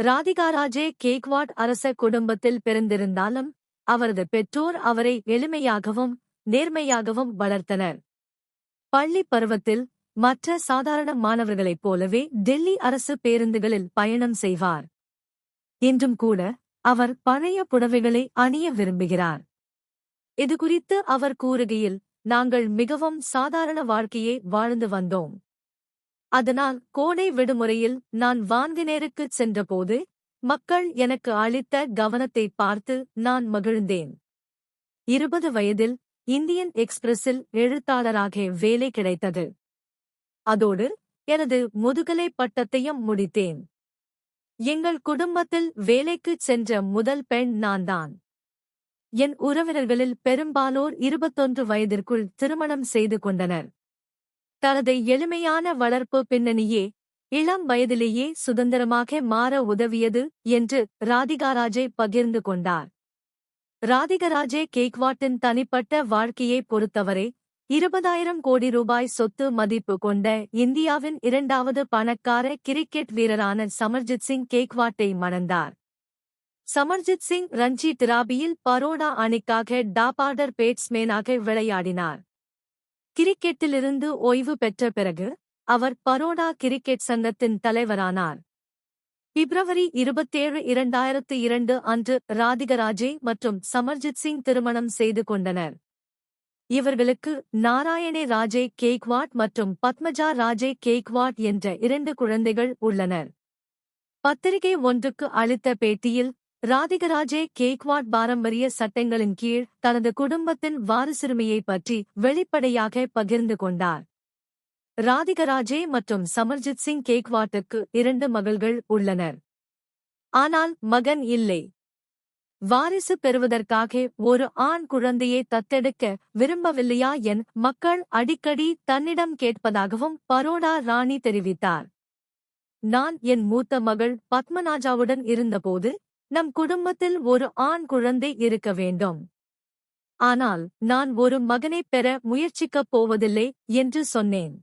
ராதிகா ராஜே கேக்வாட் அரச குடும்பத்தில் பிறந்திருந்தாலும் அவரது பெற்றோர் அவரை எளிமையாகவும் நேர்மையாகவும் வளர்த்தனர். பள்ளி பருவத்தில் மற்ற சாதாரண மாணவர்களைப் போலவே டெல்லி அரசு பேருந்துகளில் பயணம் செய்வார். இன்றும் கூட அவர் பழைய புடவைகளை அணிய விரும்புகிறார். இதுகுறித்து அவர் கூறுகையில், நாங்கள் மிகவும் சாதாரண வாழ்க்கையை வாழ்ந்து வந்தோம். அதனால் கோடை விடுமுறையில் நான் வான்கனேருக்குச் சென்றபோது மக்கள் எனக்கு அளித்த கவனத்தை பார்த்து நான் மகிழ்ந்தேன். 20 வயதில் இந்தியன் எக்ஸ்பிரஸில் எழுத்தாளராக வேலை கிடைத்தது. அதோடு எனது முதுகலை பட்டத்தையும் முடித்தேன். எங்கள் குடும்பத்தில் வேலைக்குச் சென்ற முதல் பெண் நான்தான். என் உறவினர்களில் பெரும்பாலோர் 21 வயதிற்குள் திருமணம் செய்து கொண்டனர். தனது எளிமையான வளர்ப்பு பின்னணியே இளம் வயதிலேயே சுதந்திரமாக மாற உதவியது என்று ராதிகா ராஜே பகிர்ந்து கொண்டார். ராதிகா ராஜே கேக்வாட்டின் தனிப்பட்ட வாழ்க்கையைப் பொறுத்தவரை 20,000 கோடி ரூபாய் சொத்து மதிப்பு கொண்ட இந்தியாவின் இரண்டாவது பணக்கார கிரிக்கெட் வீரரான சமர்ஜித் சிங் கேக்வாட்டை மணந்தார். சமர்ஜித் சிங் ரஞ்சி டிராபியில் பரோடா அணிக்காக டாபார்டர் பேட்ஸ்மேனாக விளையாடினார். கிரிக்கெட்டிலிருந்து ஓய்வு பெற்ற பிறகு அவர் பரோடா கிரிக்கெட் சங்கத்தின் தலைவரானார். பிப்ரவரி 27, 2002 அன்று ராதிகா ராஜே மற்றும் சமர்ஜித் சிங் திருமணம் செய்து கொண்டனர். இவர்களுக்கு நாராயணே ராஜே கேக்வாட் மற்றும் பத்மஜா ராஜே கேக்வாட் என்ற 2 குழந்தைகள் உள்ளனர். பத்திரிகை ஒன்றுக்கு அளித்த பேட்டியில் ராதிகா ராஜே கேக்வாட் பாரம்பரிய சட்டங்களின் கீழ் தனது குடும்பத்தின் வாரிசுரிமையைப் பற்றி வெளிப்படையாக பகிர்ந்து கொண்டார். ராதிகா ராஜே மற்றும் சமர்ஜித் சிங் கேக்வாட்டுக்கு 2 மகள்கள் உள்ளனர். ஆனால் மகன் இல்லை. வாரிசு பெறுவதற்காக ஒரு ஆண் குழந்தையை தத்தெடுக்க விரும்பவில்லையா என் மக்கள் அடிக்கடி தன்னிடம் கேட்பதாகவும் பரோடா ராணி தெரிவித்தார். நான் என் மூத்த மகள் பத்மநாஜாவுடன் இருந்தபோது நம் குடும்பத்தில் ஒரு ஆண் குழந்தை இருக்க வேண்டும். ஆனால் நான் ஒரு மகனைப் பெற முயற்சிக்கப் போவதில்லை என்று சொன்னேன்.